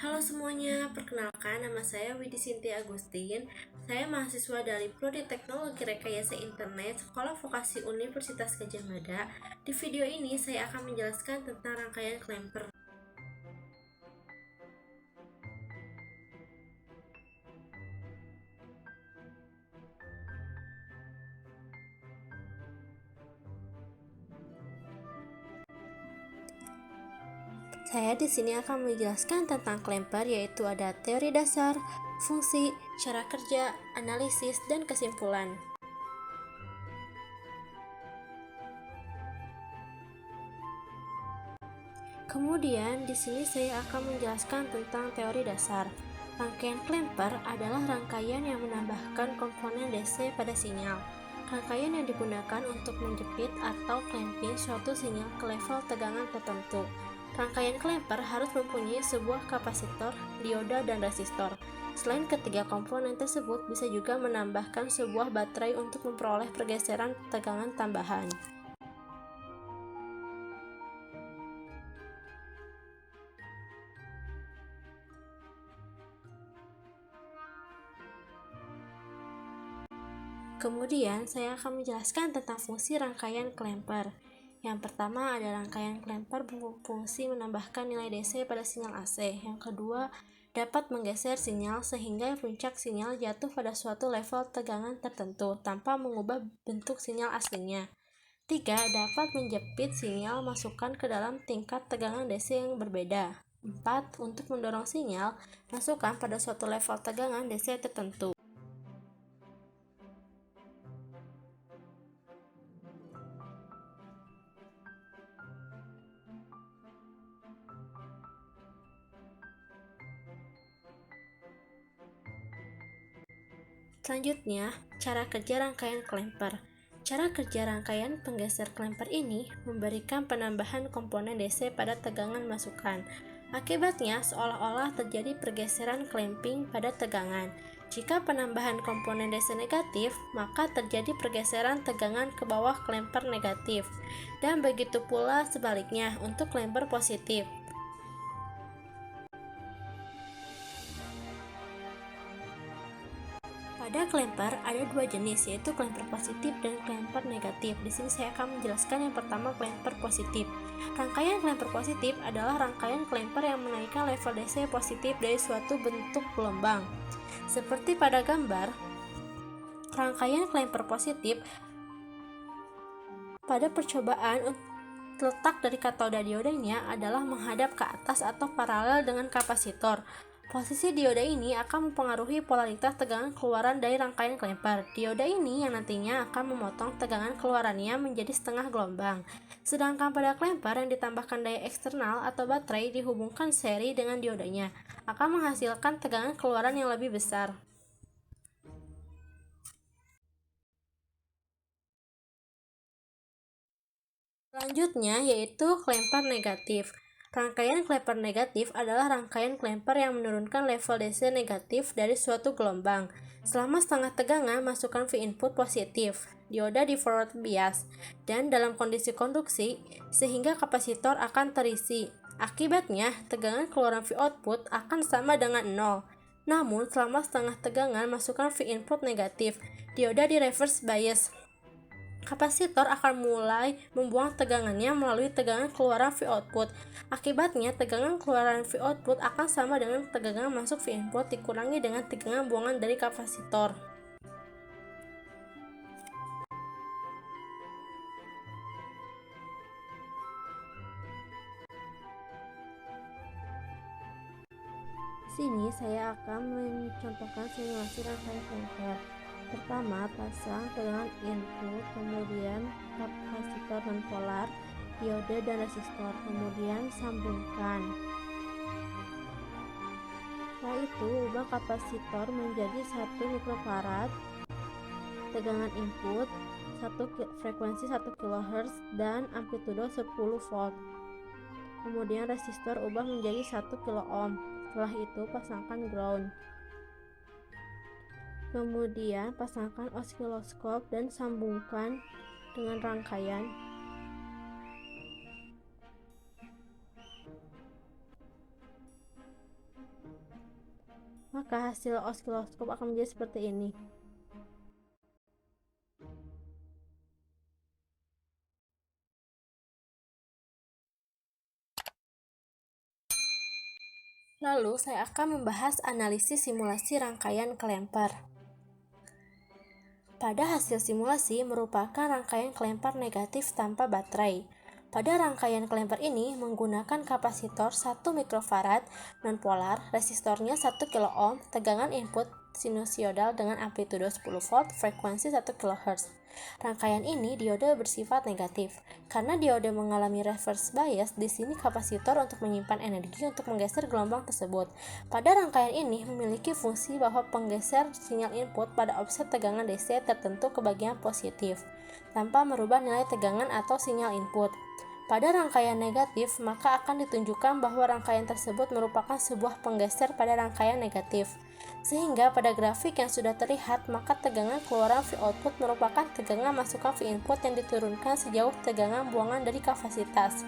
Halo semuanya, perkenalkan nama saya Widi Sinti Agustin. Saya mahasiswa dari Prodi Teknologi Rekayasa Internet Sekolah Vokasi Universitas Gadjah Mada. Di video ini saya akan menjelaskan tentang rangkaian klemper. Saya di sini akan menjelaskan tentang klemper, yaitu ada teori dasar, fungsi, cara kerja, analisis, dan kesimpulan. Kemudian di sini saya akan menjelaskan tentang teori dasar. Rangkaian klemper adalah rangkaian yang menambahkan komponen DC pada sinyal. Rangkaian yang digunakan untuk menjepit atau clamping suatu sinyal ke level tegangan tertentu. Rangkaian klemper harus mempunyai sebuah kapasitor, dioda, dan resistor. Selain ketiga komponen tersebut, bisa juga menambahkan sebuah baterai untuk memperoleh pergeseran tegangan tambahan. Kemudian, saya akan menjelaskan tentang fungsi rangkaian klemper. Yang pertama ada rangkaian klemper berfungsi menambahkan nilai DC pada sinyal AC. Yang kedua, dapat menggeser sinyal sehingga puncak sinyal jatuh pada suatu level tegangan tertentu tanpa mengubah bentuk sinyal aslinya. 3. Dapat menjepit sinyal masukkan ke dalam tingkat tegangan DC yang berbeda. 4. Untuk mendorong sinyal masukkan pada suatu level tegangan DC tertentu. Selanjutnya, cara kerja rangkaian klemper. Cara kerja rangkaian penggeser klemper ini memberikan penambahan komponen DC pada tegangan masukan. Akibatnya, seolah-olah terjadi pergeseran clamping pada tegangan. Jika penambahan komponen DC negatif, maka terjadi pergeseran tegangan ke bawah klemper negatif. Dan begitu pula sebaliknya untuk klemper positif. Pada klemper ada dua jenis, yaitu klemper positif dan klemper negatif. Di sini saya akan menjelaskan yang pertama klemper positif. Rangkaian klemper positif adalah rangkaian klemper yang menaikkan level DC positif dari suatu bentuk gelombang. Seperti pada gambar, rangkaian klemper positif pada percobaan letak dari katoda diodanya adalah menghadap ke atas atau paralel dengan kapasitor. Posisi dioda ini akan mempengaruhi polaritas tegangan keluaran dari rangkaian klemper. Dioda ini yang nantinya akan memotong tegangan keluarannya menjadi setengah gelombang. Sedangkan pada klemper yang ditambahkan daya eksternal atau baterai dihubungkan seri dengan diodanya, akan menghasilkan tegangan keluaran yang lebih besar. Selanjutnya yaitu klemper negatif. Rangkaian klemper negatif adalah rangkaian klemper yang menurunkan level DC negatif dari suatu gelombang. Selama setengah tegangan, masukkan V input positif, dioda di forward bias, dan dalam kondisi konduksi, sehingga kapasitor akan terisi. Akibatnya, tegangan keluaran V output akan sama dengan 0. Namun, selama setengah tegangan, masukkan V input negatif, dioda di reverse bias. Kapasitor akan mulai membuang tegangannya melalui tegangan keluaran V output. Akibatnya, tegangan keluaran V output akan sama dengan tegangan masuk V input dikurangi dengan tegangan buangan dari kapasitor. Di sini saya akan mencontohkan simulasi rangkaian klemper. Pertama, pasang tegangan input, kemudian kapasitor nonpolar, dioda dan resistor, kemudian sambungkan. Setelah itu, ubah kapasitor menjadi 1 mikrofarad, tegangan input frekuensi 1 kHz dan amplitudo 10 volt. Kemudian resistor ubah menjadi 1 kilo ohm. Setelah itu pasangkan ground. Kemudian pasangkan osiloskop dan sambungkan dengan rangkaian. maka hasil osiloskop akan menjadi seperti ini. Lalu saya akan membahas analisis simulasi rangkaian Klemper. Pada hasil simulasi merupakan rangkaian Klemper negatif tanpa baterai. Pada rangkaian Klemper ini menggunakan kapasitor 1 mikrofarad nonpolar, resistornya 1 kilo ohm, tegangan input sinusoidal dengan amplitudo 10 volt, frekuensi 1 kHz. Rangkaian ini diode bersifat negatif. Karena diode mengalami reverse bias, di sini kapasitor untuk menyimpan energi untuk menggeser gelombang tersebut. Pada rangkaian ini memiliki fungsi bahwa penggeser sinyal input pada offset tegangan DC tertentu ke bagian positif, tanpa merubah nilai tegangan atau sinyal input. Pada rangkaian negatif, maka akan ditunjukkan bahwa rangkaian tersebut merupakan sebuah penggeser pada rangkaian negatif. Sehingga pada grafik yang sudah terlihat, maka tegangan keluaran V output merupakan tegangan masukan V input yang diturunkan sejauh tegangan buangan dari kapasitas.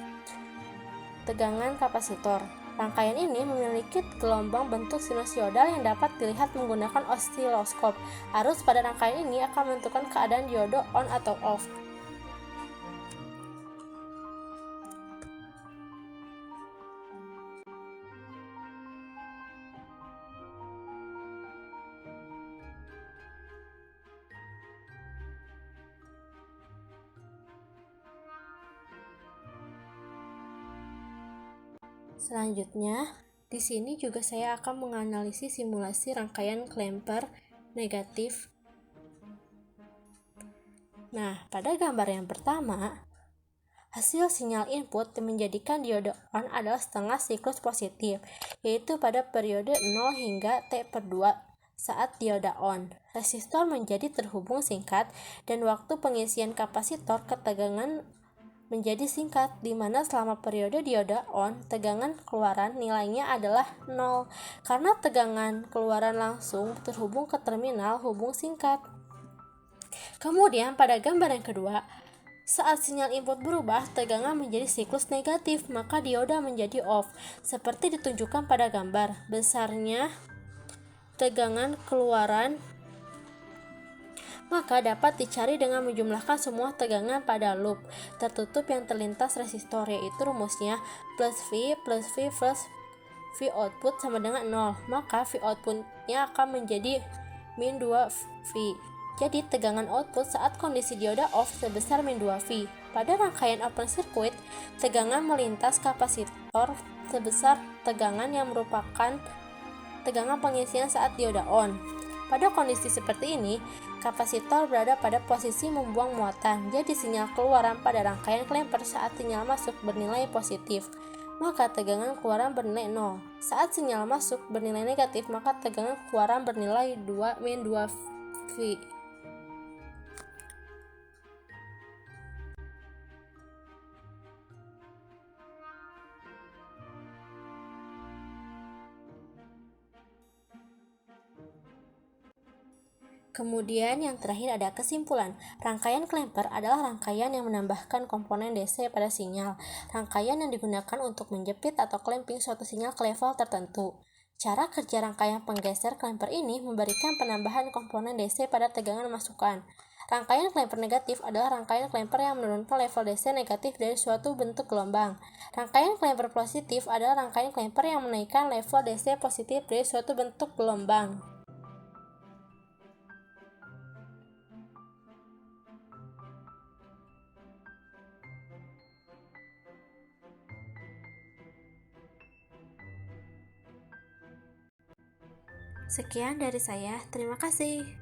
Tegangan kapasitor. Rangkaian ini memiliki gelombang bentuk sinusoidal yang dapat dilihat menggunakan osiloskop. Arus pada rangkaian ini akan menentukan keadaan diode on atau off. Selanjutnya, di sini juga saya akan menganalisis simulasi rangkaian Klemper negatif. Nah, pada gambar yang pertama, hasil sinyal input menjadikan diode on adalah setengah siklus positif, yaitu pada periode 0 hingga T/2 saat diode on. Resistor menjadi terhubung singkat dan waktu pengisian kapasitor ke tegangan menjadi singkat, di mana selama periode diode on, tegangan keluaran nilainya adalah 0, karena tegangan keluaran langsung terhubung ke terminal hubung singkat. Kemudian pada gambar yang kedua, saat sinyal input berubah, tegangan menjadi siklus negatif, maka dioda menjadi off, seperti ditunjukkan pada gambar. Besarnya tegangan keluaran maka dapat dicari dengan menjumlahkan semua tegangan pada loop tertutup yang terlintas resistor, yaitu rumusnya plus V V output sama dengan 0, maka V outputnya akan menjadi min 2V. Jadi tegangan output saat kondisi dioda off sebesar min 2V. Pada rangkaian open circuit, tegangan melintas kapasitor sebesar tegangan yang merupakan tegangan pengisian saat dioda on. Pada kondisi seperti ini, kapasitor berada pada posisi membuang muatan, jadi sinyal keluaran pada rangkaian Klemper saat sinyal masuk bernilai positif, maka tegangan keluaran bernilai 0. Saat sinyal masuk bernilai negatif, maka tegangan keluaran bernilai 2-2V. Kemudian yang terakhir ada kesimpulan. Rangkaian Klemper adalah rangkaian yang menambahkan komponen DC pada sinyal. Rangkaian yang digunakan untuk menjepit atau clamping suatu sinyal ke level tertentu. Cara kerja rangkaian penggeser Klemper ini memberikan penambahan komponen DC pada tegangan masukan. Rangkaian Klemper negatif adalah rangkaian Klemper yang menurunkan level DC negatif dari suatu bentuk gelombang. Rangkaian Klemper positif adalah rangkaian Klemper yang menaikkan level DC positif dari suatu bentuk gelombang. Sekian dari saya, terima kasih.